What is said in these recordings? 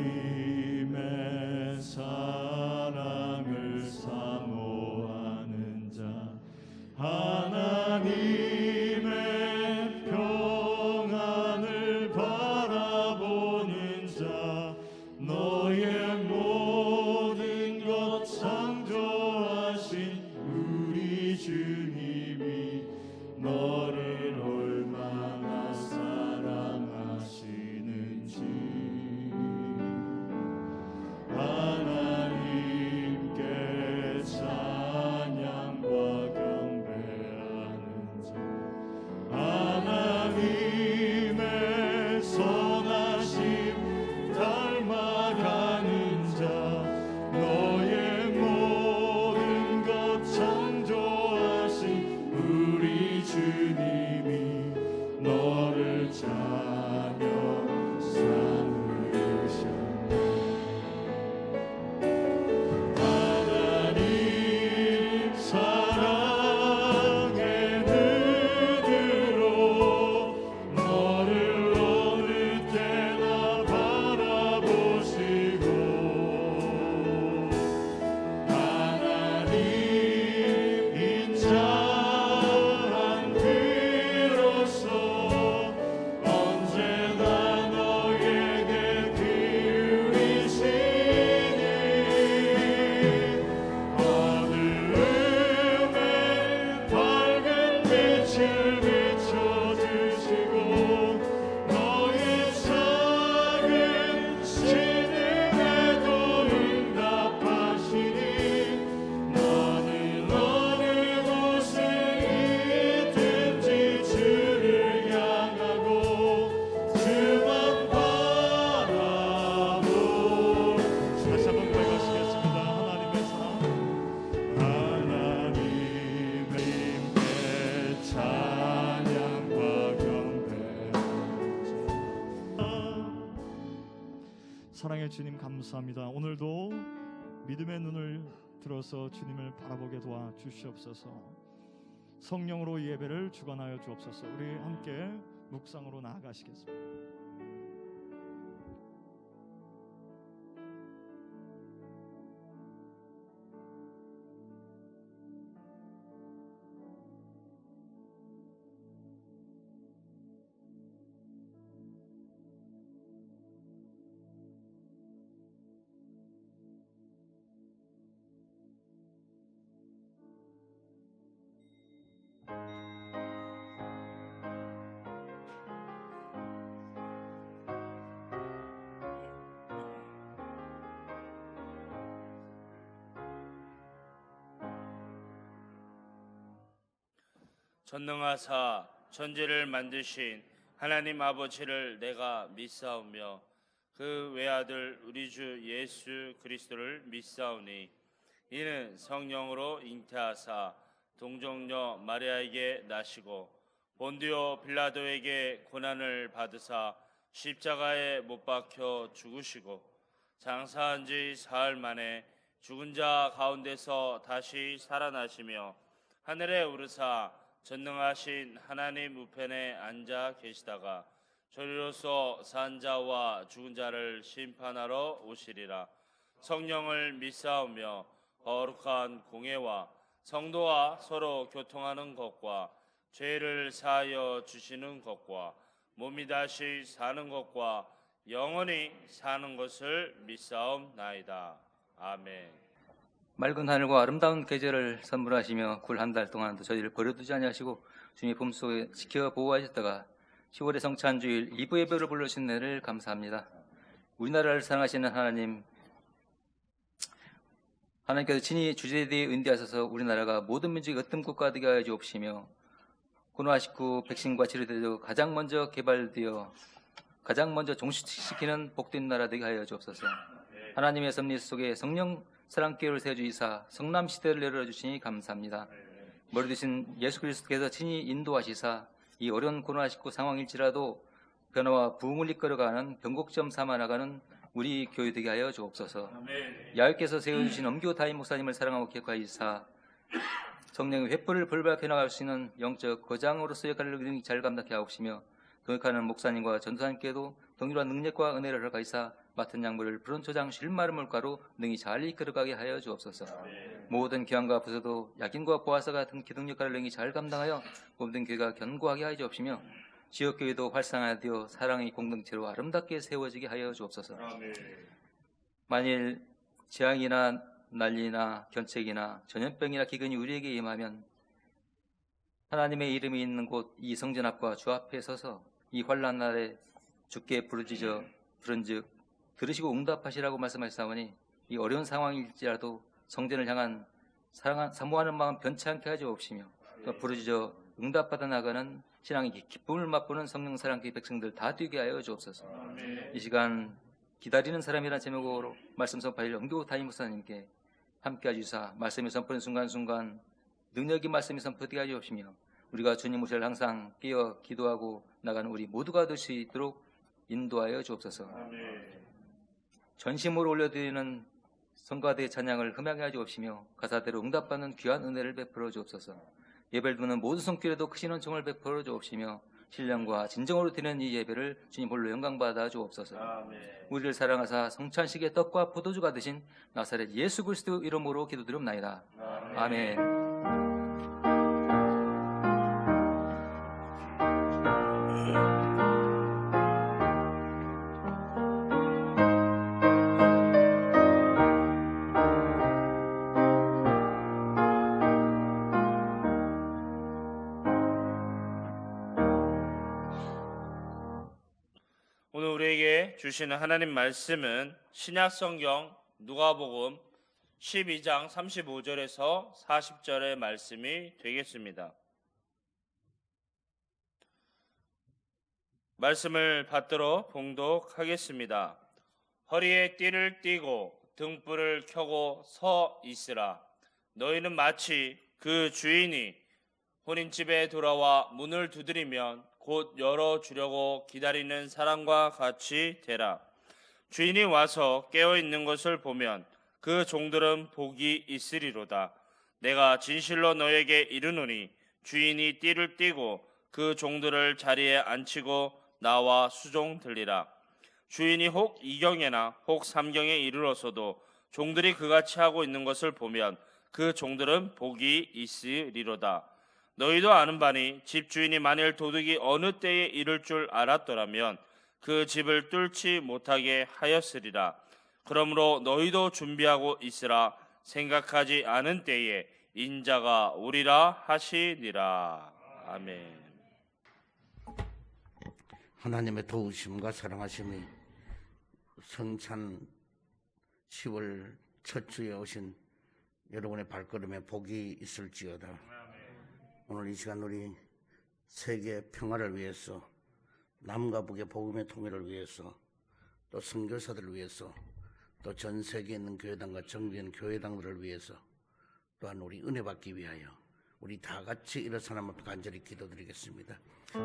하나님의 사랑을 사모하는 자 하나님의 평안을 바라보는 자 너의 모든 것 창조하신 우리 주님이 너를 얼마나 사랑하시는지 하나님께 찬양과 경배하는 자 하나님의 선하심 닮아가는 자 너의 모든 것 창조하신 우리 주님이 너를 자녀 삼으셨네. 하나님 사랑의 눈으로 너를 어느 때나 바라보시고 하나님 인자한 그로서 언제나 너에게 기울이시니 어두움에 밝은 빛을 비춰주시고 너의 작은 신음에도 응답하시니 너는 어느 곳에 있든지 주를 향하고 주만 바라보. 다시 한번 고백하시겠습니다. 하나님의 사랑 하나님의 찬양과 경배. 사랑의 주님 감사합니다. 오늘도 믿음의 눈을 들어서 주님을 바라보게 도와 주시옵소서. 성령으로 이 예배를 주관하여 주옵소서. 우리 함께 묵상으로 나아가시겠습니다. 전능하사 천지를 만드신 하나님 아버지를 내가 믿사오며 그 외아들 우리 주 예수 그리스도를 믿사오니 이는 성령으로 잉태하사 동정녀 마리아에게 나시고 본디오 빌라도에게 고난을 받으사 십자가에 못 박혀 죽으시고 장사한 지 사흘 만에 죽은 자 가운데서 다시 살아나시며 하늘에 오르사 전능하신 하나님 우편에 앉아 계시다가 저리로서 산 자와 죽은 자를 심판하러 오시리라. 성령을 믿사오며 거룩한 공회와 성도와 서로 교통하는 것과 죄를 사하여 주시는 것과 몸이 다시 사는 것과 영원히 사는 것을 믿사옵나이다. 아멘. 맑은 하늘과 아름다운 계절을 선물하시며 굴 한 달 동안도 저희를 버려두지 아니하시고 주님의 품속에 지켜 보호하셨다가 10월의 성찬 주일 2부 예배를 불러주신 내를 감사합니다. 우리나라를 사랑하시는 하나님께서 친히 주제대에 은대하셔서 우리나라가 모든 민족이 어떤 국가가 되게 하여 주옵시며 코로나19 백신과 치료제도 가장 먼저 개발되어 가장 먼저 종식시키는 복된 나라 되게 하여 주옵소서. 하나님의 섭리 속에 성령 사랑교회를 세워주시사 성남시대를 열어주시니 감사합니다. 머리 드신 예수 그리스도께서 친히 인도하시사 이 어려운 코로나19 상황일지라도 변화와 부흥을 이끌어가는 변곡점 삼아 나가는 우리 교회 되게 하여 주옵소서. 야훼께서 세워주신 엄교 다임 목사님을 사랑하고 기억하시사 성령의 횃불을 불발해 나갈 수 있는 영적 거장으로서 역할을 잘 감당해 하옵시며 동역하는 목사님과 전도사님께도 동일한 능력과 은혜를 허락하시사 맡은 양물을 푸른 초장 쉴마른 물가로 능히 잘 이끌어가게 하여 주옵소서. 모든 기왕과 부서도 약인과 보아서 같은 기둥 역할을 능히 잘 감당하여 모든 교회가 견고하게 하여 주옵시며 지역교회도 활성화되어 사랑의 공동체로 아름답게 세워지게 하여 주옵소서. 만일 재앙이나 난리나 견책이나 전염병이나 기근이 우리에게 임하면 하나님의 이름이 있는 곳 이 성전 앞과 주 앞에 서서 이 환난 날에 주께 부르짖어 부른즉 들으시고 응답하시라고 말씀하시사오니 이 어려운 상황일지라도 성전을 향한 사모하는 마음 변치 않게 하여 주옵시며 또 부르짖어 응답받아 나가는 신앙의 기쁨을 맛보는 성령 사랑교회 백성들 다 되게 하여 주옵소서. 이 시간 기다리는 사람이라는 제목으로 말씀 선포할 영교 담임 목사님께 함께 해주사 말씀이 선포하는 순간순간 능력이 말씀이 선포되게 하여 주옵시며 우리가 주님 오실 항상 깨어 기도하고 나가는 우리 모두가 될 수 있도록 인도하여 주옵소서. 전심으로 올려드리는 성가대의 찬양을 흠하게 하여 주옵시며 가사대로 응답받는 귀한 은혜를 베풀어 주옵소서. 예배를 드는 모든 손길에도 크신 은총을 베풀어 주옵시며 신령과 진정으로 드리는 이 예배를 주님 홀로 영광받아 주옵소서. 우리를 사랑하사 성찬식의 떡과 포도주가 되신 나사렛 예수 그리스도 이름으로 기도드리옵나이다. 아멘. 오늘 우리에게 주시는 하나님 말씀은 신약성경 누가복음 12장 35절에서 40절의 말씀이 되겠습니다. 말씀을 받들어 봉독하겠습니다. 허리에 띠를 띠고 등불을 켜고 서 있으라. 너희는 마치 그 주인이 혼인집에 돌아와 문을 두드리면 곧 열어주려고 기다리는 사람과 같이 되라. 주인이 와서 깨어있는 것을 보면 그 종들은 복이 있으리로다. 내가 진실로 너에게 이르노니 주인이 띠를 띠고 그 종들을 자리에 앉히고 나와 수종 들리라. 주인이 혹 2경에나 혹 3경에 이르러서도 종들이 그같이 하고 있는 것을 보면 그 종들은 복이 있으리로다. 너희도 아는 바니 집주인이 만일 도둑이 어느 때에 이를 줄 알았더라면 그 집을 뚫지 못하게 하였으리라. 그러므로 너희도 준비하고 있으라. 생각하지 않은 때에 인자가 오리라 하시니라. 아멘. 하나님의 도우심과 사랑하심이 성찬 10월 첫 주에 오신 여러분의 발걸음에 복이 있을지어다. 오늘 이 시간 우리 세계 평화를 위해서, 남과 북의 복음의 통일을 위해서, 또 선교사들을 위해서, 또 전 세계에 있는 교회당과 정비한 교회당들을 위해서, 또한 우리 은혜 받기 위하여 우리 다 같이 일어서 하나님 앞에 간절히 기도드리겠습니다.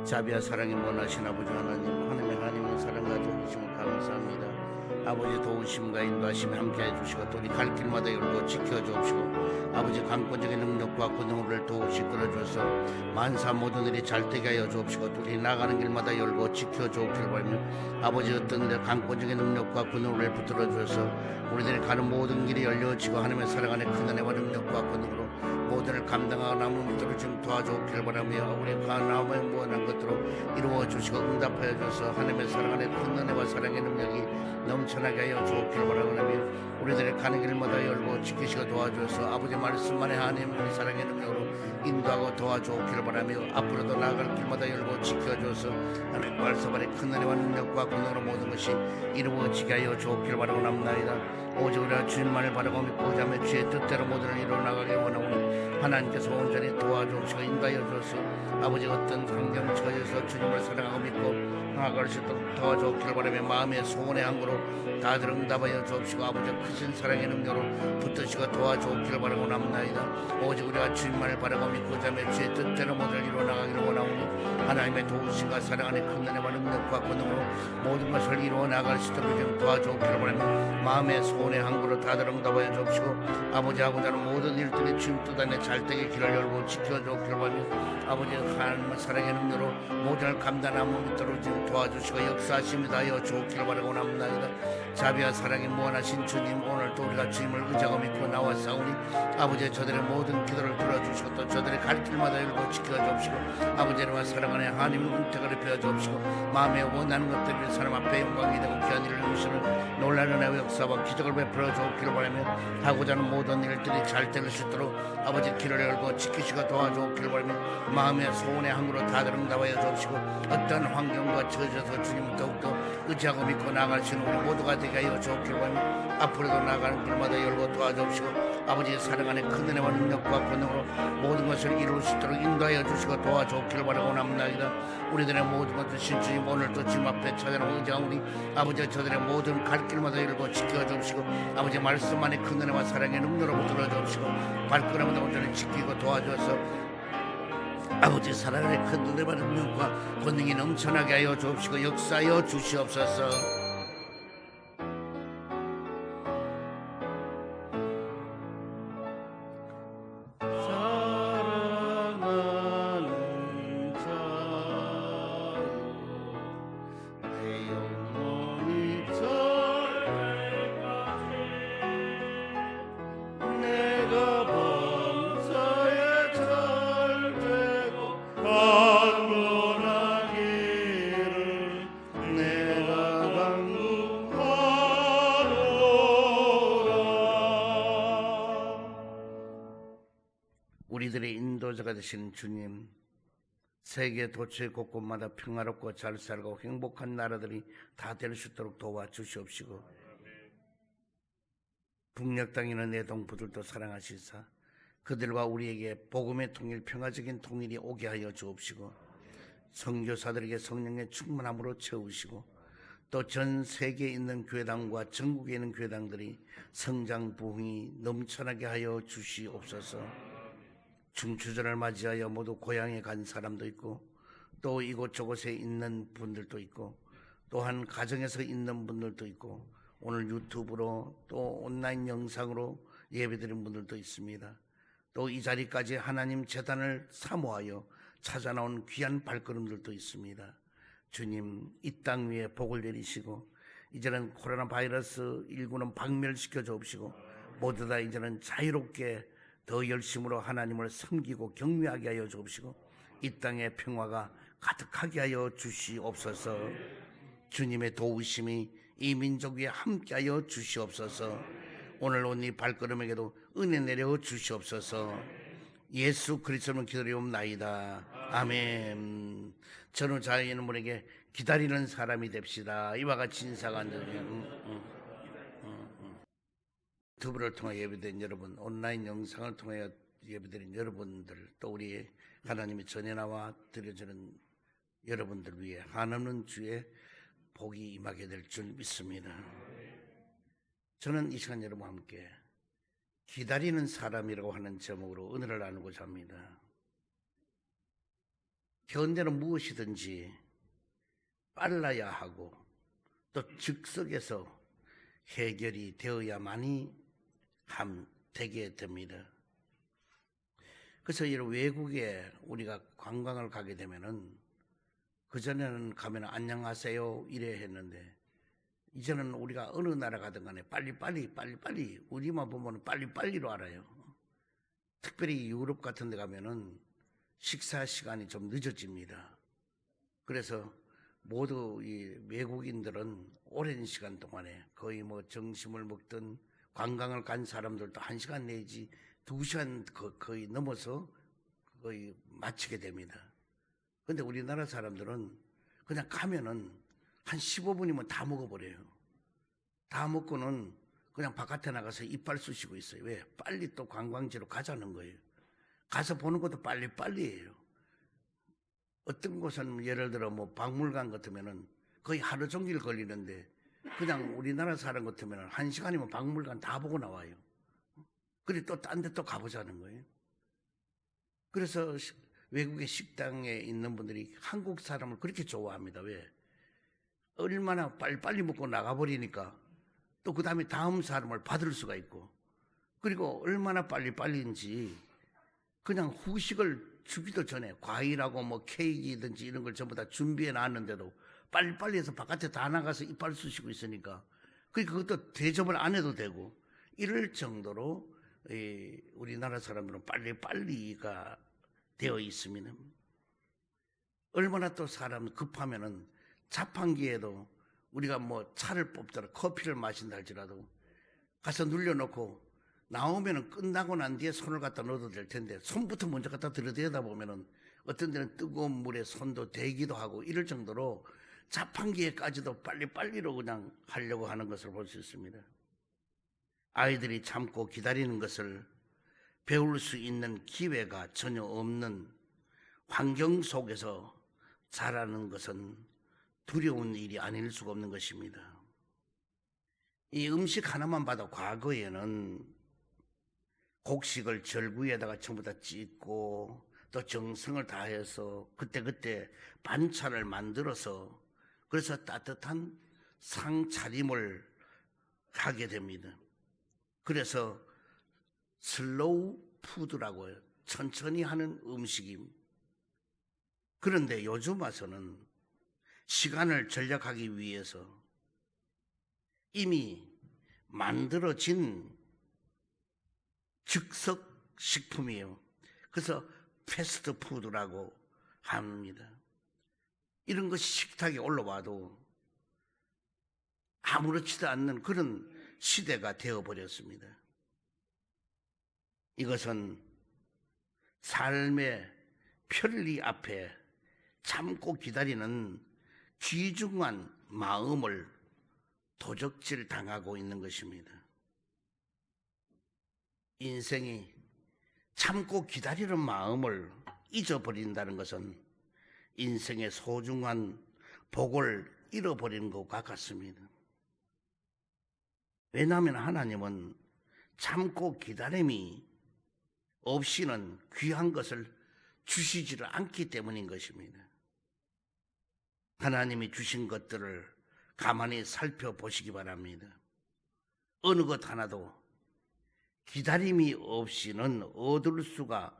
자비와 사랑이 원하신 아버지 하나님의 사랑과 도우심을 감사합니다. 아버지 도우심과 인도하심에 함께해 주시고 또 우리 갈 길마다 열고 지켜주옵시고 아버지 강권적인 능력과 권능을 도우시 끌어주어서 만사 모든 일이 잘 되게 하여 주옵시고 또 우리 나가는 길마다 열고 지켜주옵길 바라며 아버지 어떤 일 강권적인 능력과 권능을 붙들어 주어서 우리들이 가는 모든 길이 열려지고 하나님의 사랑 안에 큰 은혜와 능력과 권능으로 모든 일 감당하고 남은 것들을 좀 도와주옵길 바라며 우리 가나움의 무한한 것들로 이루어 주시고 응답하여 주셔서 하나님의 사랑 안에 큰 은혜와 사랑의 능력이 넘쳐나게 하여 주옵길 바라며 우리들의 가는 길마다 열고 지키시고 도와주셔서 아버지 말씀만의 하나님의 사랑의 능력으로 인도하고 도와주옵길 바라며 앞으로도 나아갈 길마다 열고 지켜주셔서 하나님 말씀 안에 큰 은혜와 능력과 권능으로 모든 것이 이루어지게 하여 주옵길 바라고 남나이다. 오직 우리가 주님만을 바라고 믿고 자매 주의 뜻대로 모두를 이루어나가길 원하오니 하나님께서 온전히 도와주시고 인도하여 주셔서 아버지 어떤 환경 처해서 주님을 사랑하고 믿고 나아갈 수 있도록 도와주옵길 바라며 마음의 소원의 항구로 다들 응답하여 주옵시고 아버지 크신 사랑의 능력으로 붙드시고 도와주옵길 바라고 남나이다. 오직 우리가 주님만을 바라고 믿고 자매 주의 뜻대로 모두를 이루어나가기를 원하오니 하나님의 도우심과 사랑 안에 큰 은혜와 능력과 권능으로 모든 것을 이루어나갈 수 있도록 좀 도와주옵길 바라며 마음의 소원의 항구로 다들 응답하여 주옵시고 아버지 하고자 하는 모든 일들이 주님 뜻 안에 잘되게 길을 열고 지켜주옵길 바라며 아버지 하나님의 사랑의 능력으로 모든 감당한 몸이 떨어지는 도와주시고 역사하십니다 하여 좋기를 바라고 합니다. 자비와 사랑이 무한하신 주님, 오늘도 우리가 주님을 의지하고 믿고 나왔사오니 아버지 저들의 모든 기도를 들어주시고 또 저들의 갈 길마다 열고 지켜주옵시고 아버지와 사랑하는 하나님의 은택을 베어주옵시고 마음에 원하는 것들을 사람 앞에 영광이 되고 귀한 일을 이루시는 놀라는 애의 역사와 기적을 베풀어 주옵기를 바라며 하고자 하는 모든 일들이 잘 될 수 있도록 아버지 길을 열고 지키시고 도와주옵기를 바라며 마음의 소원의 항구로 다들 응답하여 주옵시고 어떤 환경과 처져서 주님 더욱더 의지하고 믿고 나아가시는 우리 모두가 되게 하여 주옵기를 바라며 앞으로도 나아가는 길마다 열고 도와주옵시고 아버지의 사랑 안에 큰 은혜와 능력과 권능으로 모든 것을 이룰 수 있도록 인도하여 주시고 도와주옵기를 바라고 합니다. 우리들의 모든 것을 신주님 오늘도 주님 앞에 찾아나고 의지하오니 아버지 저들의 모든 갈 길마다 열고 지켜주옵시고 아버지 말씀 안에 큰 은혜와 사랑의 능력으로 붙들어 주옵시고 발걸음마다 온전히 지키고 도와주어서 아버지 사랑의 큰 은혜와 능력과 권능이 넘쳐나게 하여 주옵시고 역사하여 주시옵소서. 사랑하는 자여 내 영혼이 내가 범사에 잘되고 강건하기를 내가 간구하노라. 우리들의 인도자가 되신 주님, 세계 도처 곳곳마다 평화롭고 잘 살고 행복한 나라들이 다 될 수 있도록 도와주시옵시고 북녘 땅에 있는 애동부들도 사랑하시사 그들과 우리에게 복음의 통일, 평화적인 통일이 오게 하여 주옵시고 선교사들에게 성령의 충만함으로 채우시고 또 전 세계에 있는 교회당과 전국에 있는 교회당들이 성장 부흥이 넘쳐나게 하여 주시옵소서. 중추절을 맞이하여 모두 고향에 간 사람도 있고 또 이곳저곳에 있는 분들도 있고 또한 가정에서 있는 분들도 있고 오늘 유튜브로 또 온라인 영상으로 예배드린 분들도 있습니다. 또 이 자리까지 하나님 제단을 사모하여 찾아나온 귀한 발걸음들도 있습니다. 주님, 이 땅 위에 복을 내리시고 이제는 코로나 바이러스 19는 박멸시켜 주옵시고 모두 다 이제는 자유롭게 더 열심으로 하나님을 섬기고 경외하게 하여 주옵시고 이 땅의 평화가 가득하게 하여 주시옵소서. 주님의 도우심이 이 민족 위에 함께하여 주시옵소서. 오늘 온 이 발걸음에게도 은혜 내려 주시옵소서. 예수 그리스도는 기다리옵나이다. 아멘. 저는 자유있는 분에게 기다리는 사람이 됩시다. 이와 같이 인사가 안 되면 유튜브를 통해 예배드린 여러분, 온라인 영상을 통해 예배드린 여러분들, 또 우리 하나님의 전에 나와 드려지는 여러분들 위해 한없는 주의 복이 임하게 될 줄 믿습니다. 저는 이 시간 여러분과 함께 기다리는 사람이라고 하는 제목으로 은혜를 나누고자 합니다. 현대는 무엇이든지 빨라야 하고 또 즉석에서 해결이 되어야만이 되게 됩니다. 그래서 이런 외국에 우리가 관광을 가게 되면은 그전에는 가면 안녕하세요 이래 했는데 이제는 우리가 어느 나라 가든 간에 빨리빨리 우리만 보면 빨리빨리로 알아요. 특별히 유럽 같은 데 가면은 식사 시간이 좀 늦어집니다. 그래서 모두 이 외국인들은 오랜 시간 동안에 거의 뭐 점심을 먹든 관광을 간 사람들도 1시간 내지 2시간 거의 넘어서 거의 마치게 됩니다. 근데 우리나라 사람들은 그냥 가면은 한 15분이면 다 먹어버려요. 다 먹고는 그냥 바깥에 나가서 이빨 쑤시고 있어요. 왜? 빨리 또 관광지로 가자는 거예요. 가서 보는 것도 빨리빨리예요. 어떤 곳은 예를 들어 뭐 박물관 같으면은 거의 하루 종일 걸리는데 그냥 우리나라 사람 같으면은 1시간이면 박물관 다 보고 나와요. 그래 또 딴 데 또 가보자는 거예요. 그래서 외국의 식당에 있는 분들이 한국 사람을 그렇게 좋아합니다. 왜? 얼마나 빨리빨리 먹고 나가버리니까 또 그 다음에 다음 사람을 받을 수가 있고 그리고 얼마나 빨리빨리인지 그냥 후식을 주기도 전에 과일하고 뭐 케이크든지 이런 걸 전부 다 준비해 놨는데도 빨리빨리 해서 바깥에 다 나가서 이빨 쑤시고 있으니까 그것도 대접을 안 해도 되고 이럴 정도로 우리나라 사람들은 빨리빨리가 되어 있습니다. 얼마나 또 사람 급하면은 자판기에도 우리가 뭐 차를 뽑더라 커피를 마신다 할지라도 가서 눌려놓고 나오면은 끝나고 난 뒤에 손을 갖다 넣어도 될 텐데 손부터 먼저 갖다 들여대다 보면은 어떤 데는 뜨거운 물에 손도 대기도 하고 이럴 정도로 자판기에까지도 빨리빨리로 그냥 하려고 하는 것을 볼 수 있습니다. 아이들이 참고 기다리는 것을 배울 수 있는 기회가 전혀 없는 환경 속에서 자라는 것은 두려운 일이 아닐 수가 없는 것입니다. 이 음식 하나만 봐도 과거에는 곡식을 절구에다가 전부 다 찢고 또 정성을 다해서 그때그때 반찬을 만들어서 그래서 따뜻한 상차림을 하게 됩니다. 그래서 슬로우 푸드라고 해요. 천천히 하는 음식입니다. 그런데 요즘 와서는 시간을 절약하기 위해서 이미 만들어진 즉석 식품이에요. 그래서 패스트푸드라고 합니다. 이런 것이 식탁에 올라와도 아무렇지도 않는 그런 시대가 되어버렸습니다. 이것은 삶의 편리 앞에 참고 기다리는 귀중한 마음을 도적질 당하고 있는 것입니다. 인생이 참고 기다리는 마음을 잊어버린다는 것은 인생의 소중한 복을 잃어버리는 것과 같습니다. 왜냐하면 하나님은 참고 기다림이 없이는 귀한 것을 주시지를 않기 때문인 것입니다. 하나님이 주신 것들을 가만히 살펴보시기 바랍니다. 어느 것 하나도 기다림이 없이는 얻을 수가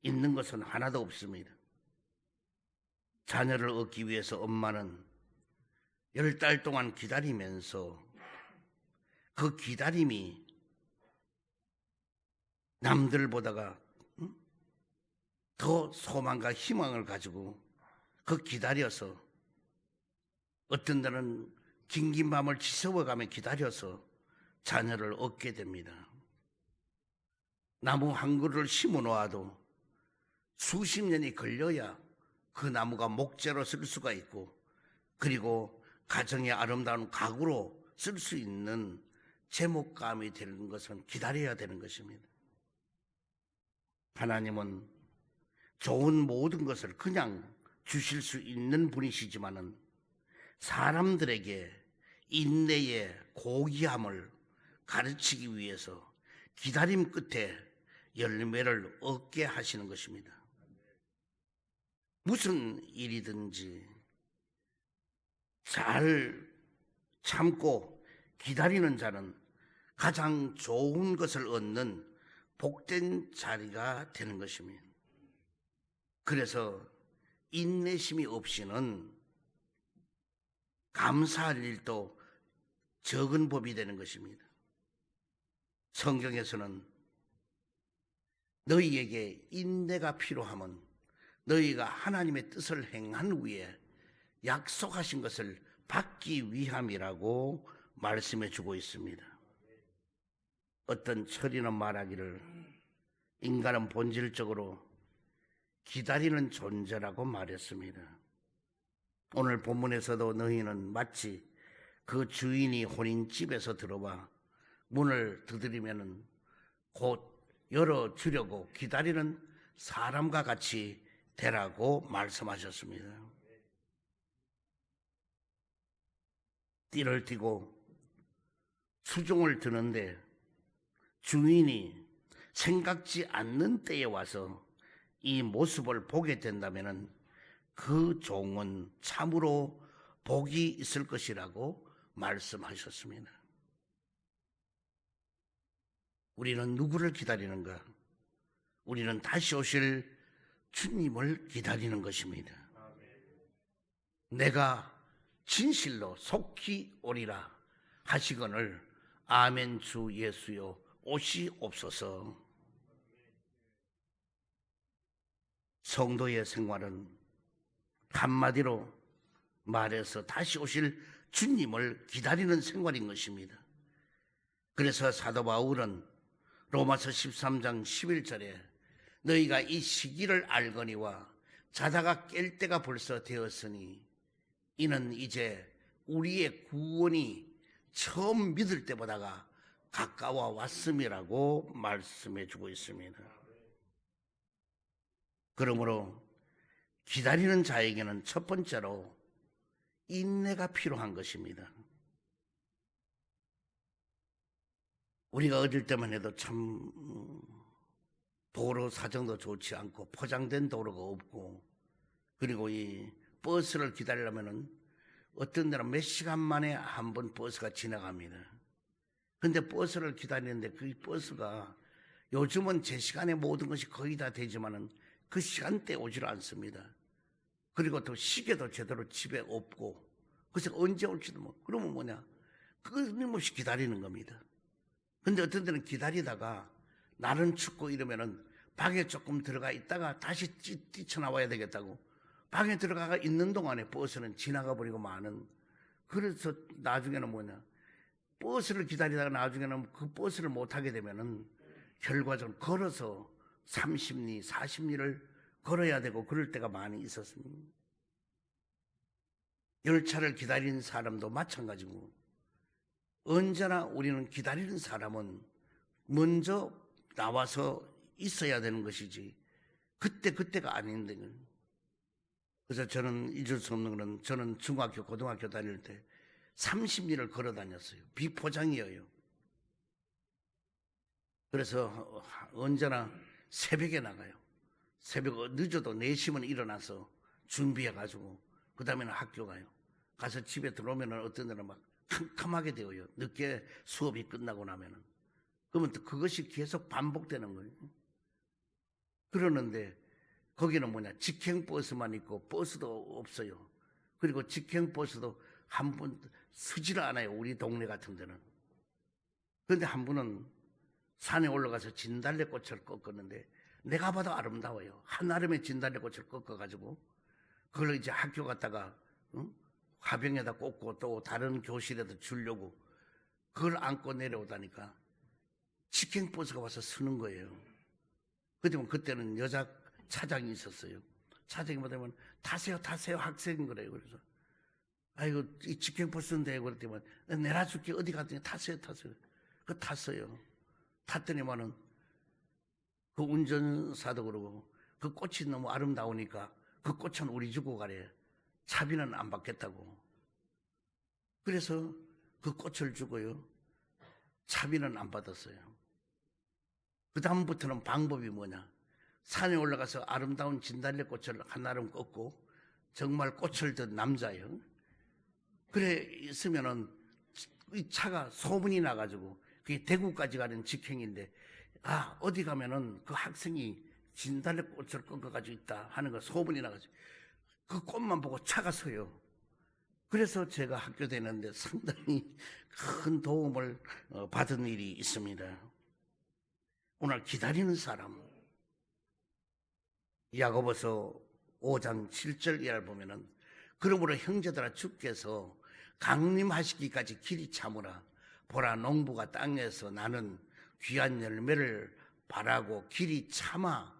있는 것은 하나도 없습니다. 자녀를 얻기 위해서 엄마는 10달 동안 기다리면서 그 기다림이 남들보다가 더 소망과 희망을 가지고 그 기다려서 어떤 날은 긴긴 밤을 지새워가며 기다려서 자녀를 얻게 됩니다. 나무 한 그루를 심어 놓아도 수십 년이 걸려야 그 나무가 목재로 쓸 수가 있고 그리고 가정의 아름다운 가구로 쓸 수 있는 제목감이 되는 것은 기다려야 되는 것입니다. 하나님은 좋은 모든 것을 그냥 주실 수 있는 분이시지만은 사람들에게 인내의 고귀함을 가르치기 위해서 기다림 끝에 열매를 얻게 하시는 것입니다. 무슨 일이든지 잘 참고 기다리는 자는 가장 좋은 것을 얻는 복된 자리가 되는 것입니다. 그래서 인내심이 없이는 감사할 일도 적은 법이 되는 것입니다. 성경에서는 너희에게 인내가 필요하면 너희가 하나님의 뜻을 행한 후에 약속하신 것을 받기 위함이라고 말씀해 주고 있습니다. 어떤 철이는 말하기를 인간은 본질적으로 기다리는 존재라고 말했습니다. 오늘 본문에서도 너희는 마치 그 주인이 혼인집에서 들어와 문을 두드리면 곧 열어주려고 기다리는 사람과 같이 되라고 말씀하셨습니다. 띠를 띠고 수종을 드는데 주인이 생각지 않는 때에 와서 이 모습을 보게 된다면 그 종은 참으로 복이 있을 것이라고 말씀하셨습니다. 우리는 누구를 기다리는가? 우리는 다시 오실 주님을 기다리는 것입니다. 내가 진실로 속히 오리라 하시거늘 아멘 주 예수여 오시옵소서. 성도의 생활은 한마디로 말해서 다시 오실 주님을 기다리는 생활인 것입니다. 그래서 사도 바울은 로마서 13장 11절에 너희가 이 시기를 알거니와 자다가 깰 때가 벌써 되었으니 이는 이제 우리의 구원이 처음 믿을 때보다가 가까워 왔음이라고 말씀해 주고 있습니다. 그러므로 기다리는 자에게는 첫 번째로 인내가 필요한 것입니다. 우리가 어릴 때만 해도 참 도로 사정도 좋지 않고 포장된 도로가 없고, 그리고 이 버스를 기다리려면은 어떤 데는 몇 시간 만에 한 번 버스가 지나갑니다. 근데 버스를 기다리는데 그 버스가 요즘은 제 시간에 모든 것이 거의 다 되지만은 그 시간대에 오질 않습니다. 그리고 또 시계도 제대로 집에 없고, 그래서 언제 올지도 뭐, 그러면 뭐냐, 끊임없이 기다리는 겁니다. 근데 어떤 데는 기다리다가 날은 춥고 이러면은 방에 조금 들어가 있다가 다시 뛰쳐나와야 되겠다고 방에 들어가 있는 동안에 버스는 지나가 버리고 마는. 그래서 나중에는 뭐냐, 버스를 기다리다가 나중에는 그 버스를 못 하게 되면은 결과적으로 걸어서 30리, 40리를 걸어야 되고 그럴 때가 많이 있었습니다. 열차를 기다리는 사람도 마찬가지고, 언제나 우리는 기다리는 사람은 먼저 나와서 있어야 되는 것이지 그때가 아닌데. 그래서 저는 잊을 수 없는 것은, 저는 중학교, 고등학교 다닐 때 30리를 걸어 다녔어요. 비포장이에요. 그래서 언제나 새벽에 나가요. 새벽 늦어도 4시면 일어나서 준비해가지고 그 다음에는 학교 가요. 가서 집에 들어오면은 어떤 데는 막 캄캄하게 되어요. 늦게 수업이 끝나고 나면은. 그러면 또 그것이 계속 반복되는 거예요. 그러는데 거기는 뭐냐, 직행버스만 있고 버스도 없어요. 그리고 직행버스도 한 번 서지를 않아요. 우리 동네 같은 데는. 그런데 한 분은 산에 올라가서 진달래꽃을 꺾었는데 내가 봐도 아름다워요. 한아름의 진달래꽃을 꺾어가지고 그걸 이제 학교 갔다가 화병에다 꽂고 또 다른 교실에도 주려고 그걸 안고 내려오다니까 직행버스가 와서 서는 거예요. 그때는 여자 차장이 있었어요. 차장이 뭐냐면 타세요 학생인 거래요. 그래서 아이고 이 직행버스인데 그랬더니 내려줄게 어디 갔더니 타세요. 그 탔어요. 탔더니만은 그 운전사도 그러고 그 꽃이 너무 아름다우니까 그 꽃은 우리 주고 가래. 차비는 안 받겠다고. 그래서 그 꽃을 주고요. 차비는 안 받았어요. 그 다음부터는 방법이 뭐냐, 산에 올라가서 아름다운 진달래꽃을 한아름 꺾고 정말 꽃을 든 남자예요. 그래 있으면은 이 차가 소문이 나가지고 그게 대구까지 가는 직행인데, 아 어디 가면은 그 학생이 진달래꽃을 꺾어가지고 있다 하는 거 소문이 나가지고 그 꽃만 보고 차가 서요. 그래서 제가 학교 다니는데 상당히 큰 도움을 받은 일이 있습니다. 오늘 기다리는 사람, 야고보서 5장 7절 이하를 보면은 그러므로 형제들아 주께서 강림하시기까지 길이 참으라. 보라 농부가 땅에서 나는 귀한 열매를 바라고 길이 참아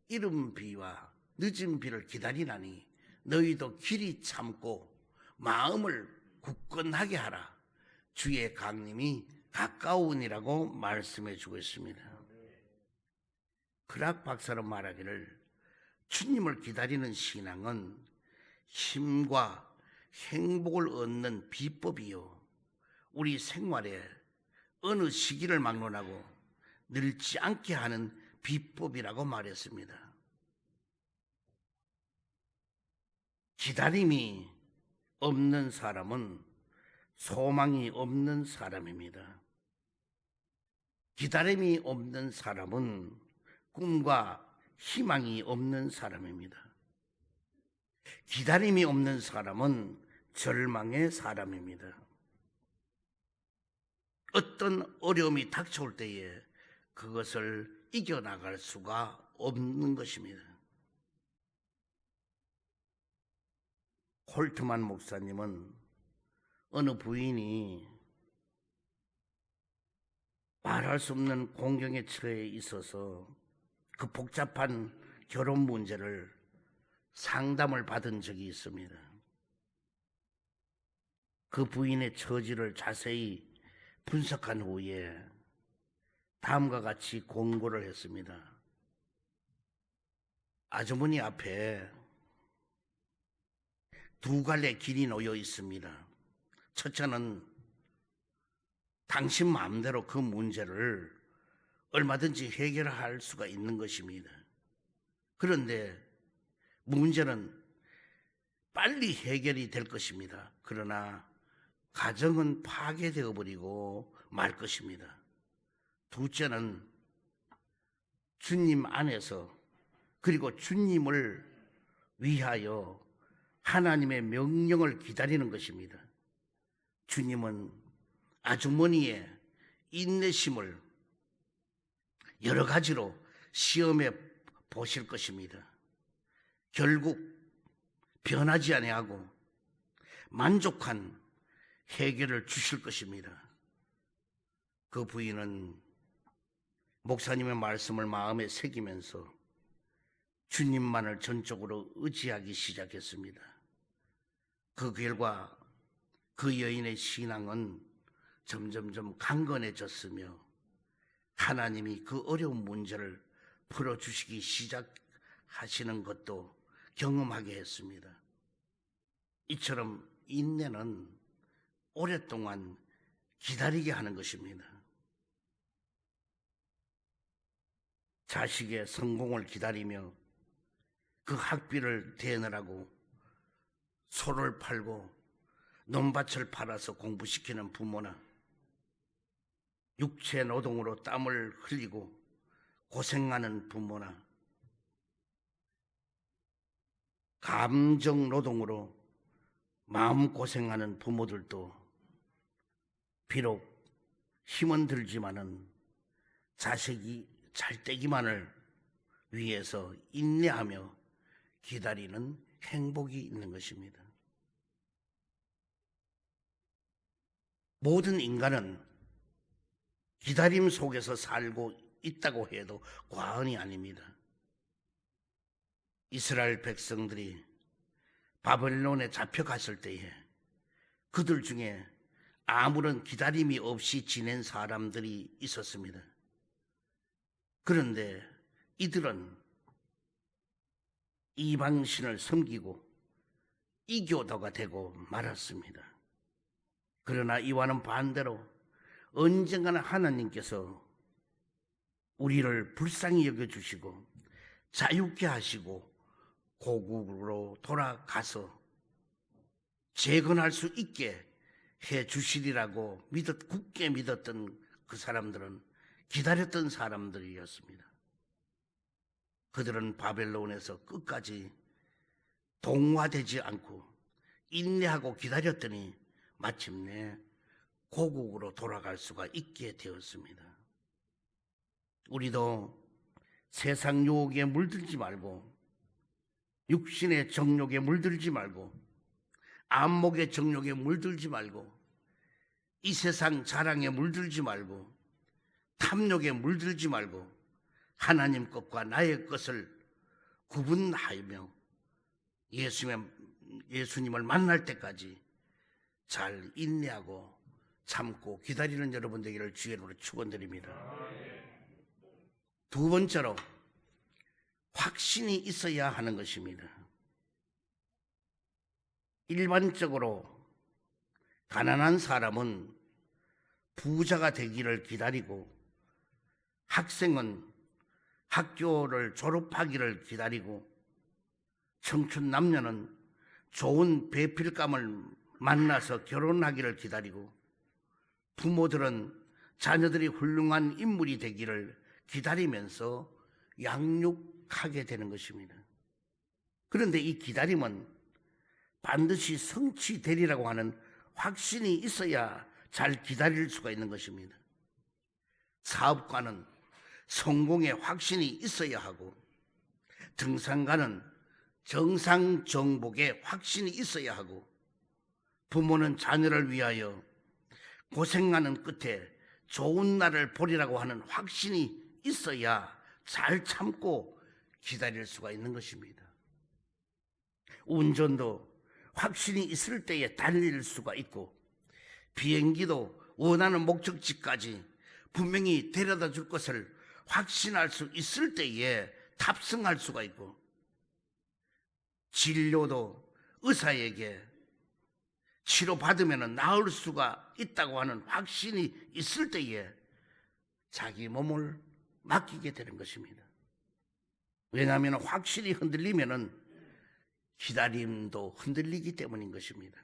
이른 비와 늦은 비를 기다리나니 너희도 길이 참고 마음을 굳건하게 하라. 주의 강림이 가까우니라고 말씀해 주고 있습니다. 크락 박사는 말하기를 주님을 기다리는 신앙은 힘과 행복을 얻는 비법이요 우리 생활에 어느 시기를 막론하고 늙지 않게 하는 비법이라고 말했습니다. 기다림이 없는 사람은 소망이 없는 사람입니다. 기다림이 없는 사람은 꿈과 희망이 없는 사람입니다. 기다림이 없는 사람은 절망의 사람입니다. 어떤 어려움이 닥쳐올 때에 그것을 이겨나갈 수가 없는 것입니다. 홀트만 목사님은 어느 부인이 말할 수 없는 공경에 처해 있어서 그 복잡한 결혼 문제를 상담을 받은 적이 있습니다. 그 부인의 처지를 자세히 분석한 후에 다음과 같이 공고를 했습니다. 아주머니 앞에 두 갈래 길이 놓여 있습니다. 첫째는 당신 마음대로 그 문제를 얼마든지 해결할 수가 있는 것입니다. 그런데 문제는 빨리 해결이 될 것입니다. 그러나 가정은 파괴되어 버리고 말 것입니다. 둘째는 주님 안에서 그리고 주님을 위하여 하나님의 명령을 기다리는 것입니다. 주님은 아주머니의 인내심을 여러 가지로 시험해 보실 것입니다. 결국 변하지 아니하고 만족한 해결을 주실 것입니다. 그 부인은 목사님의 말씀을 마음에 새기면서 주님만을 전적으로 의지하기 시작했습니다. 그 결과 그 여인의 신앙은 점점점 강건해졌으며 하나님이 그 어려운 문제를 풀어주시기 시작하시는 것도 경험하게 했습니다. 이처럼 인내는 오랫동안 기다리게 하는 것입니다. 자식의 성공을 기다리며 그 학비를 대느라고 소를 팔고 논밭을 팔아서 공부시키는 부모나 육체 노동으로 땀을 흘리고 고생하는 부모나 감정 노동으로 마음고생하는 부모들도 비록 힘은 들지만은 자식이 잘 되기만을 위해서 인내하며 기다리는 행복이 있는 것입니다. 모든 인간은 기다림 속에서 살고 있다고 해도 과언이 아닙니다. 이스라엘 백성들이 바벨론에 잡혀갔을 때에 그들 중에 아무런 기다림이 없이 지낸 사람들이 있었습니다. 그런데 이들은 이방신을 섬기고 이교도가 되고 말았습니다. 그러나 이와는 반대로 언젠가는 하나님께서 우리를 불쌍히 여겨주시고 자유케 하시고 고국으로 돌아가서 재건할 수 있게 해주시리라고 굳게 믿었던 그 사람들은 기다렸던 사람들이었습니다. 그들은 바벨론에서 끝까지 동화되지 않고 인내하고 기다렸더니 마침내 고국으로 돌아갈 수가 있게 되었습니다. 우리도 세상 유혹에 물들지 말고 육신의 정욕에 물들지 말고 안목의 정욕에 물들지 말고 이 세상 자랑에 물들지 말고 탐욕에 물들지 말고 하나님 것과 나의 것을 구분하며 예수님을 만날 때까지 잘 인내하고 참고 기다리는 여러분 되기를 주의 이름으로 축원드립니다. 두 번째로 확신이 있어야 하는 것입니다. 일반적으로 가난한 사람은 부자가 되기를 기다리고 학생은 학교를 졸업하기를 기다리고 청춘 남녀는 좋은 배필감을 만나서 결혼하기를 기다리고 부모들은 자녀들이 훌륭한 인물이 되기를 기다리면서 양육 노력하게 되는 것입니다. 그런데 이 기다림은 반드시 성취되리라고 하는 확신이 있어야 잘 기다릴 수가 있는 것입니다. 사업가는 성공의 확신이 있어야 하고, 등산가는 정상 정복의 확신이 있어야 하고, 부모는 자녀를 위하여 고생하는 끝에 좋은 날을 보리라고 하는 확신이 있어야 잘 참고 기다릴 수가 있는 것입니다. 운전도 확신이 있을 때에 달릴 수가 있고, 비행기도 원하는 목적지까지 분명히 데려다 줄 것을 확신할 수 있을 때에 탑승할 수가 있고, 진료도 의사에게 치료받으면 나을 수가 있다고 하는 확신이 있을 때에 자기 몸을 맡기게 되는 것입니다. 왜냐하면 확신이 흔들리면 기다림도 흔들리기 때문인 것입니다.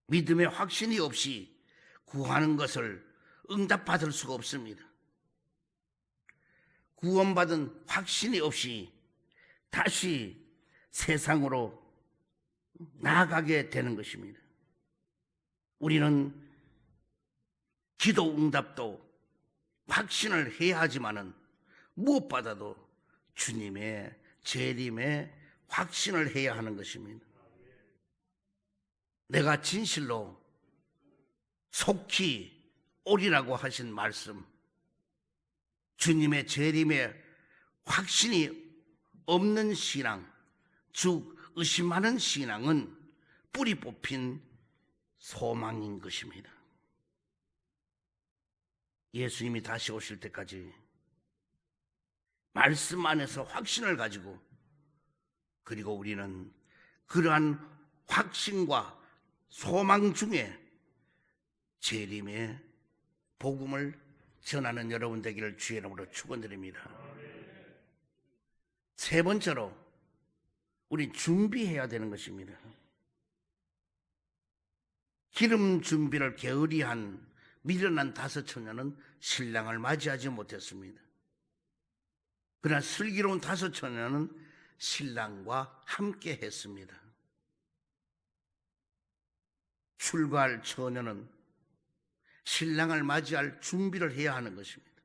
믿음의 확신이 없이 구하는 것을 응답받을 수가 없습니다. 구원받은 확신이 없이 다시 세상으로 나아가게 되는 것입니다. 우리는 기도 응답도 확신을 해야 하지만은 무엇보다도 주님의 재림의 확신을 해야 하는 것입니다. 내가 진실로 속히 오리라고 하신 말씀, 주님의 재림의 확신이 없는 신앙, 즉 의심하는 신앙은 뿌리 뽑힌 소망인 것입니다. 예수님이 다시 오실 때까지 말씀 안에서 확신을 가지고, 그리고 우리는 그러한 확신과 소망 중에 재림의 복음을 전하는 여러분 되기를 주의 이름으로 축원드립니다. 세 번째로 우리 준비해야 되는 것입니다. 기름 준비를 게으리한 미련한 다섯 처녀는 신랑을 맞이하지 못했습니다. 그러나 슬기로운 다섯 처녀는 신랑과 함께 했습니다. 출가할 처녀는 신랑을 맞이할 준비를 해야 하는 것입니다.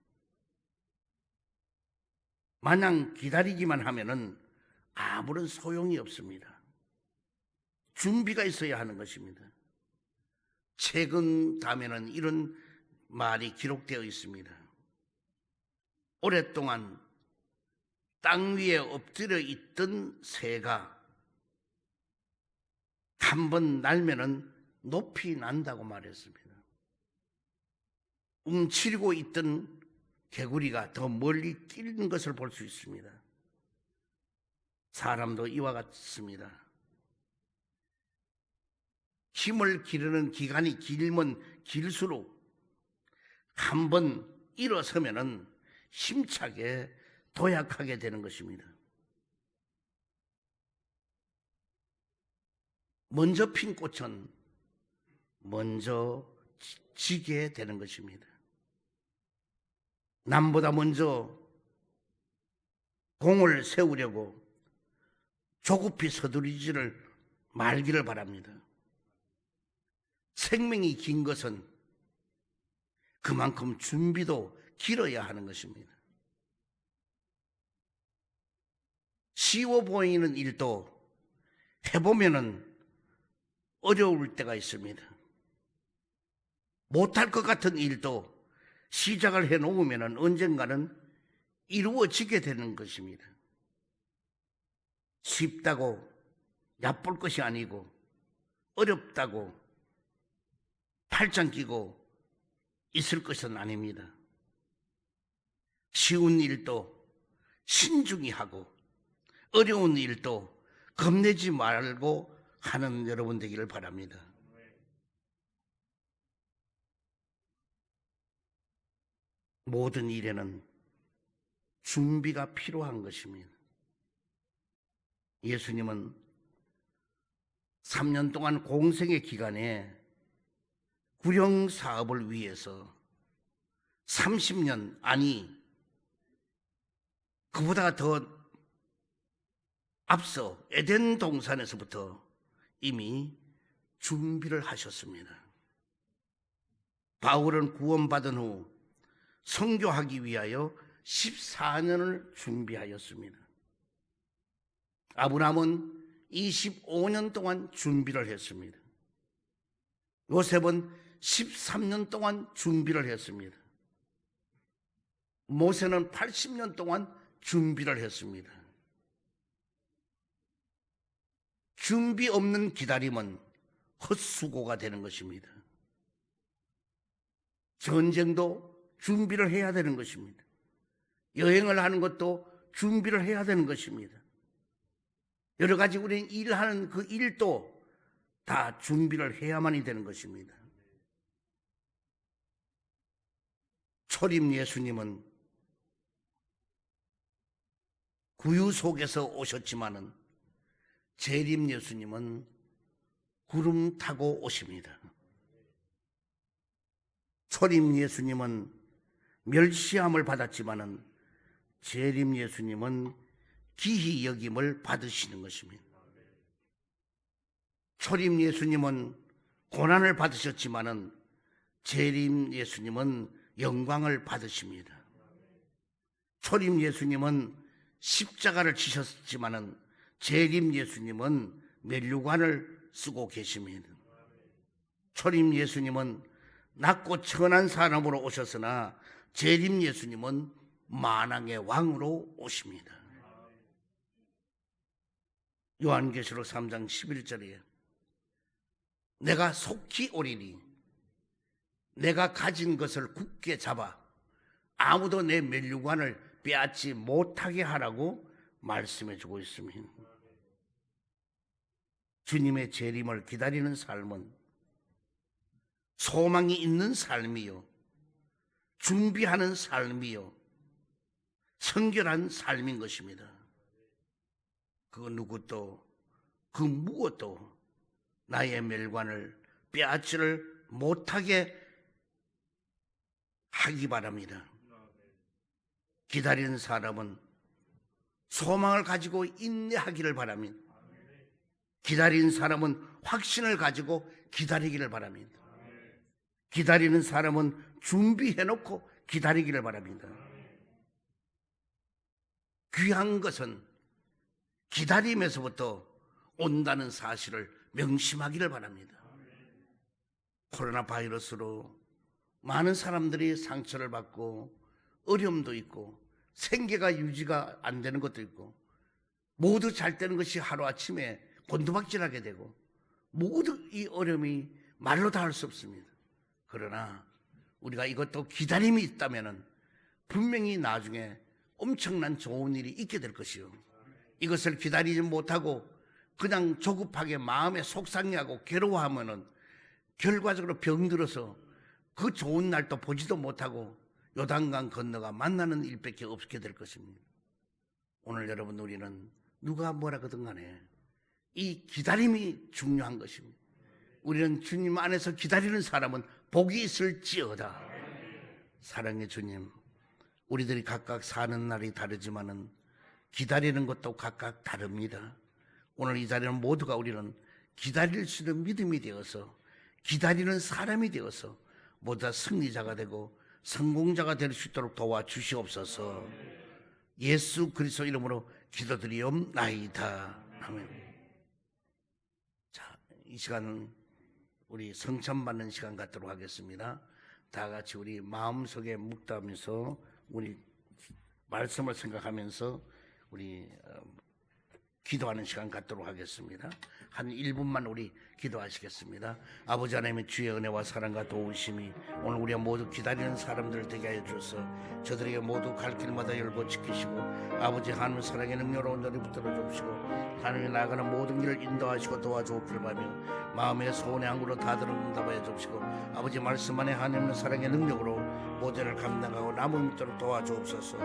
마냥 기다리기만 하면은 아무런 소용이 없습니다. 준비가 있어야 하는 것입니다. 최근 다음에는 이런 말이 기록되어 있습니다. 오랫동안 땅 위에 엎드려 있던 새가 한번 날면은 높이 난다고 말했습니다. 움츠리고 있던 개구리가 더 멀리 뛰는 것을 볼 수 있습니다. 사람도 이와 같습니다. 힘을 기르는 기간이 길면 길수록 한번 일어서면은 힘차게 도약하게 되는 것입니다. 먼저 핀 꽃은 먼저 지게 되는 것입니다. 남보다 먼저 공을 세우려고 조급히 서두르지를 말기를 바랍니다. 생명이 긴 것은 그만큼 준비도 길어야 하는 것입니다. 쉬워 보이는 일도 해보면은 어려울 때가 있습니다. 못할 것 같은 일도 시작을 해놓으면 언젠가는 이루어지게 되는 것입니다. 쉽다고 얕볼 것이 아니고, 어렵다고 팔짱 끼고 있을 것은 아닙니다. 쉬운 일도 신중히 하고, 어려운 일도 겁내지 말고 하는 여러분 되기를 바랍니다. 모든 일에는 준비가 필요한 것입니다. 예수님은 3년 동안 공생의 기간에 구령 사업을 위해서 30년, 아니 그보다 더 앞서 에덴 동산에서부터 이미 준비를 하셨습니다. 바울은 구원받은 후 선교하기 위하여 14년을 준비하였습니다. 아브라함은 25년 동안 준비를 했습니다. 요셉은 13년 동안 준비를 했습니다. 모세는 80년 동안 준비를 했습니다. 준비 없는 기다림은 헛수고가 되는 것입니다. 전쟁도 준비를 해야 되는 것입니다. 여행을 하는 것도 준비를 해야 되는 것입니다. 여러 가지 우리는 일하는 그 일도 다 준비를 해야만이 되는 것입니다. 초림 예수님은 구유 속에서 오셨지만은 재림 예수님은 구름 타고 오십니다. 초림 예수님은 멸시함을 받았지만은 재림 예수님은 기히 여김을 받으시는 것입니다. 초림 예수님은 고난을 받으셨지만은 재림 예수님은 영광을 받으십니다. 초림 예수님은 십자가를 지셨지만은 재림 예수님은 면류관을 쓰고 계십니다. 초림 예수님은 낮고 천한 사람으로 오셨으나 재림 예수님은 만왕의 왕으로 오십니다. 요한계시록 3장 11절에 내가 속히 오리니 내가 가진 것을 굳게 잡아 아무도 내 면류관을 빼앗지 못하게 하라고 말씀해 주고 있습니다. 주님의 재림을 기다리는 삶은 소망이 있는 삶이요, 준비하는 삶이요, 성결한 삶인 것입니다. 그 누구도 그 무엇도 나의 멸관을 빼앗지를 못하게 하기 바랍니다. 기다리는 사람은 소망을 가지고 인내하기를 바랍니다. 기다리는 사람은 확신을 가지고 기다리기를 바랍니다. 기다리는 사람은 준비해놓고 기다리기를 바랍니다. 귀한 것은 기다림에서부터 온다는 사실을 명심하기를 바랍니다. 코로나 바이러스로 많은 사람들이 상처를 받고 어려움도 있고 생계가 유지가 안 되는 것도 있고 모두 잘 되는 것이 하루아침에 곤두박질하게 되고 모두 이 어려움이 말로 다 할 수 없습니다. 그러나 우리가 이것도 기다림이 있다면 분명히 나중에 엄청난 좋은 일이 있게 될 것이요, 이것을 기다리지 못하고 그냥 조급하게 마음에 속상해하고 괴로워하면은 결과적으로 병들어서 그 좋은 날도 보지도 못하고 요단강 건너가 만나는 일밖에 없게 될 것입니다. 오늘 여러분, 우리는 누가 뭐라거든 간에 이 기다림이 중요한 것입니다. 우리는 주님 안에서 기다리는 사람은 복이 있을지어다. 사랑의 주님, 우리들이 각각 사는 날이 다르지만은 기다리는 것도 각각 다릅니다. 오늘 이 자리는 모두가 우리는 기다릴 수 있는 믿음이 되어서 기다리는 사람이 되어서 모두 다 승리자가 되고 성공자가 될 수 있도록 도와주시옵소서. 예수 그리스도 이름으로 기도드리옵나이다. 아멘. 자, 이 시간은 우리 성찬받는 시간 갖도록 하겠습니다. 다 같이 우리 마음속에 묵다하면서 우리 말씀을 생각하면서 우리 기도하는 시간 갖도록 하겠습니다. 한 1분만 우리 기도하시겠습니다. 아버지 하나님의 주의 은혜와 사랑과 도우심이 오늘 우리가 모두 기다리는 사람들 되게 하여 주셔서 저들에게 모두 갈 길마다 열고 지키시고 아버지 하나님 사랑의 능력으로 온전히 붙들어 주시고 하나님이 나아가는 모든 길을 인도하시고 도와주옵기를 바라며 마음의 소원의 항구로 다들은 응답하여 주시고 아버지 말씀 안에 하나님의 사랑의 능력으로 모두를 감당하고 남은 믿도록 도와주옵소서.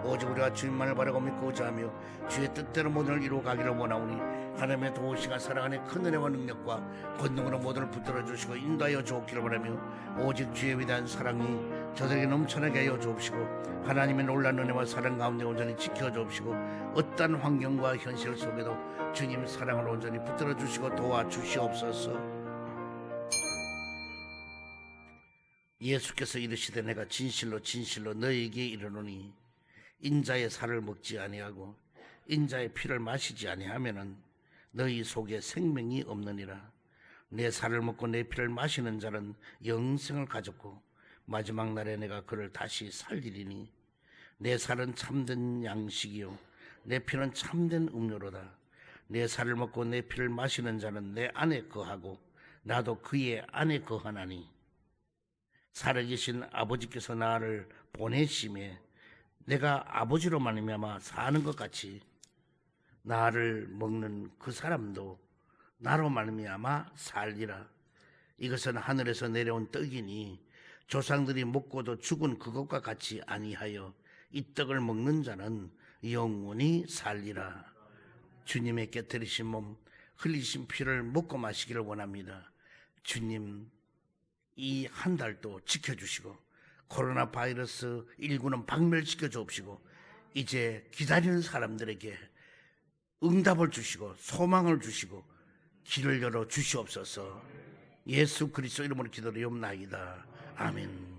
오직 우리가 주님만을 바라고 믿고 자하며 주의 뜻대로 모든 걸 이루어 나아가기를 원하오니 하나님의 도우시가 사랑하는 큰 은혜와 능력과 권능으로 모두를 붙들어 주시고 인도하여 주옵기를 바라며 오직 주의 위대한 사랑이 저들에게 넘쳐나게 하여 주옵시고 하나님의 놀라운 은혜와 사랑 가운데 온전히 지켜 주옵시고 어떠한 환경과 현실 속에도 주님 사랑을 온전히 붙들어 주시고 도와 주시옵소서. 예수께서 이르시되 내가 진실로 진실로 너희에게 이르노니 인자의 살을 먹지 아니하고 인자의 피를 마시지 아니하면은 너희 속에 생명이 없느니라. 내 살을 먹고 내 피를 마시는 자는 영생을 가졌고 마지막 날에 내가 그를 다시 살리리니 내 살은 참된 양식이요 내 피는 참된 음료로다. 내 살을 먹고 내 피를 마시는 자는 내 안에 거하고 나도 그의 안에 거하나니 살아계신 아버지께서 나를 보내심에 내가 아버지로 말미암아 사는 것 같이 나를 먹는 그 사람도 나로 말미암아 살리라. 이것은 하늘에서 내려온 떡이니 조상들이 먹고도 죽은 그것과 같이 아니하여 이 떡을 먹는 자는 영원히 살리라. 주님의 깨뜨리신 몸 흘리신 피를 먹고 마시기를 원합니다. 주님 이 한 달도 지켜주시고 코로나 바이러스 19는 박멸시켜 주옵시고 이제 기다리는 사람들에게 응답을 주시고 소망을 주시고 길을 열어 주시옵소서. 예수 그리스도 이름으로 기도드리옵나이다. 아멘.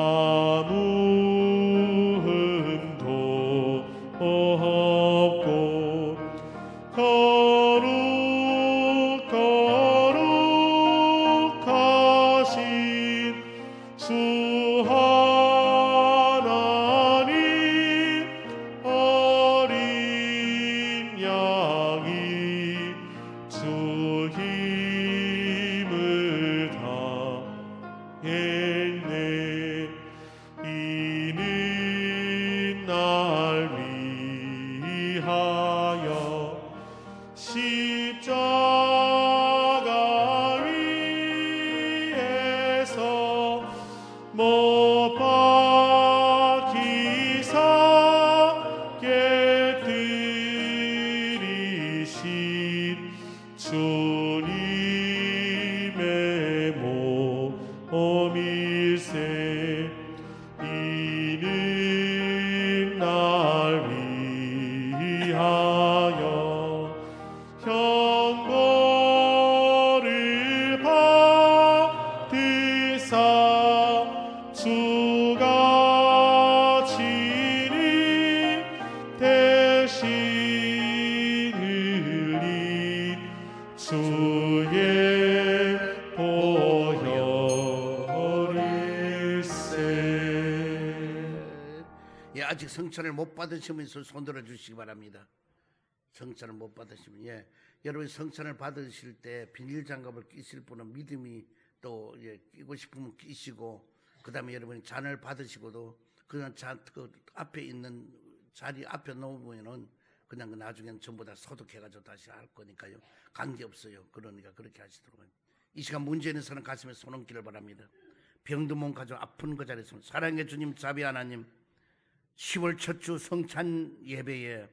아무 흠도 없고 거룩하신 주 하나님 어린 양이 주 힘을 다했네. 이는 날 위하여 십자가 위에서 못 박히사 깨뜨리신 주님의 몸일세. 이는 날 위하여 형벌을 받으사 주가 친히 대신 흘린 주의 보혈일세. 예, 아직 성찬을 못 받으시면서 손 들어 주시기 바랍니다. 성찬을 못 받으시면, 예, 여러분 성찬을 받으실 때 비닐 장갑을 끼실 분은 믿음이 또 끼고 싶으면 끼시고, 그 다음에 여러분이 잔을 받으시고도 그냥 그 앞에 있는 자리 앞에 놓으면은 그냥 그 나중에는 전부 다 소독해가지고 다시 할 거니까요. 관계 없어요. 그러니까 그렇게 하시도록. 이 시간 문제 있는 사람 가슴에 손 얹기를 바랍니다. 병든 몸 가지고 아픈 그 자리에 손. 사랑의 주님, 자비 하나님, 10월 첫 주 성찬 예배에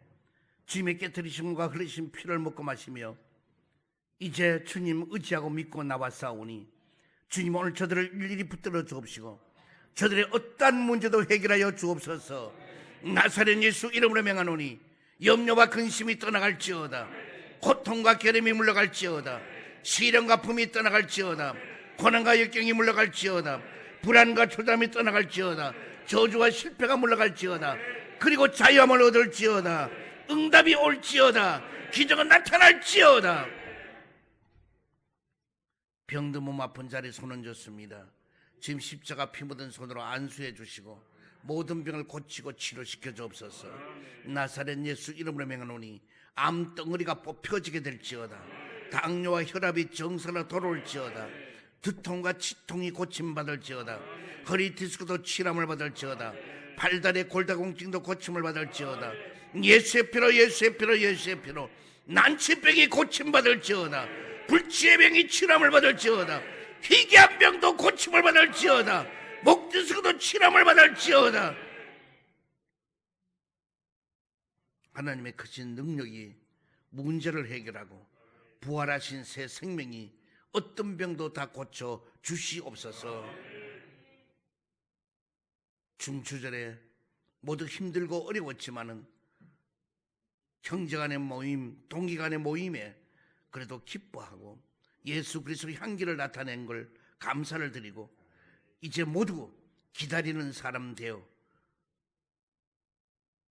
주님의 깨뜨리심과 흘리신 피를 먹고 마시며 이제 주님 의지하고 믿고 나왔사오니 주님 오늘 저들을 일일이 붙들어 주옵시고 저들의 어떠한 문제도 해결하여 주옵소서. 나사렛 예수 이름으로 명하노니 염려와 근심이 떠나갈지어다. 고통과 결함이 물러갈지어다. 시련과 품이 떠나갈지어다. 고난과 역경이 물러갈지어다. 불안과 초담이 떠나갈지어다. 저주와 실패가 물러갈지어다. 그리고 자유함을 얻을지어다. 응답이 올지어다. 기적은 나타날지어다. 병든 몸 아픈 자리에 손 얹었습니다. 지금 십자가 피 묻은 손으로 안수해 주시고 모든 병을 고치고 치료시켜 주옵소서. 나사렛 예수 이름으로 명하노니 암덩어리가 뽑혀지게 될지어다. 당뇨와 혈압이 정상으로 돌아올지어다. 두통과 치통이 고침받을지어다. 허리 디스크도 치료함을 받을지어다. 팔다리 골다공증도 고침을 받을지어다. 예수의 피로 예수의 피로 예수의 피로 난치병이 고침받을지어다. 불치의 병이 치료함을 받을지어다. 희귀한 병도 고침을 받을지어다. 목 디스크도 치료함을 받을지어다. 하나님의 크신 능력이 문제를 해결하고 부활하신 새 생명이 어떤 병도 다 고쳐 주시옵소서. 중추절에 모두 힘들고 어려웠지만은 형제간의 모임, 동기간의 모임에 그래도 기뻐하고 예수 그리스도의 향기를 나타낸 걸 감사를 드리고 이제 모두 기다리는 사람 되어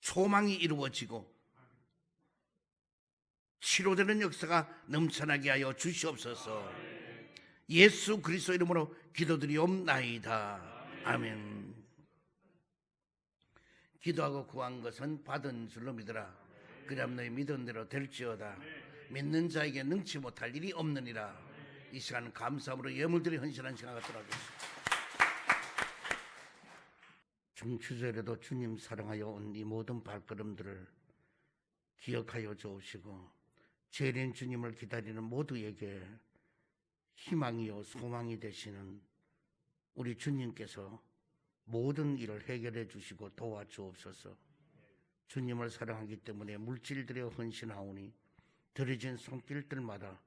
소망이 이루어지고 치료되는 역사가 넘쳐나게 하여 주시옵소서. 예수 그리스도 이름으로 기도드리옵나이다. 아멘. 기도하고 구한 것은 받은 줄로 믿으라. 그리하면 너희 믿은 대로 될지어다. 믿는 자에게 능치 못할 일이 없느니라. 이 시간 감사함으로 예물들이 헌신한 시간을 돌아주시옵소서. 중추절에도 주님 사랑하여 온 이 모든 발걸음들을 기억하여 주옵시고 재림 주님을 기다리는 모두에게 희망이요 소망이 되시는 우리 주님께서 모든 일을 해결해 주시고 도와주옵소서. 주님을 사랑하기 때문에 물질들에 헌신하오니 들여진 손길들마다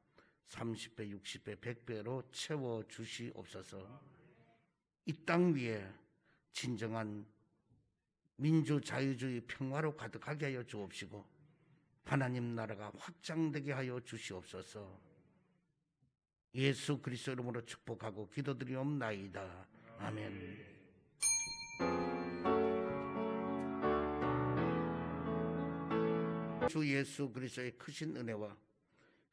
30배, 60배, 100배로 채워주시옵소서. 이 땅 위에 진정한 민주자유주의 평화로 가득하게 하여 주옵시고 하나님 나라가 확장되게 하여 주시옵소서. 예수 그리스도 이름으로 축복하고 기도드리옵나이다. 아멘. 주 예수 그리스도의 크신 은혜와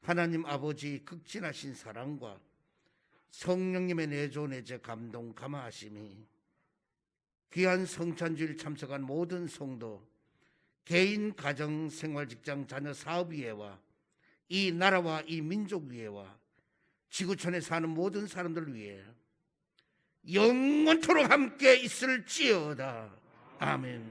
하나님 아버지 극진하신 사랑과 성령님의 내조 내재 감동 감화하심이 귀한 성찬주일 참석한 모든 성도, 개인, 가정, 생활, 직장, 자녀, 사업 위에와 이 나라와 이 민족 위에와 지구촌에 사는 모든 사람들 위해 영원토록 함께 있을지어다. 아멘.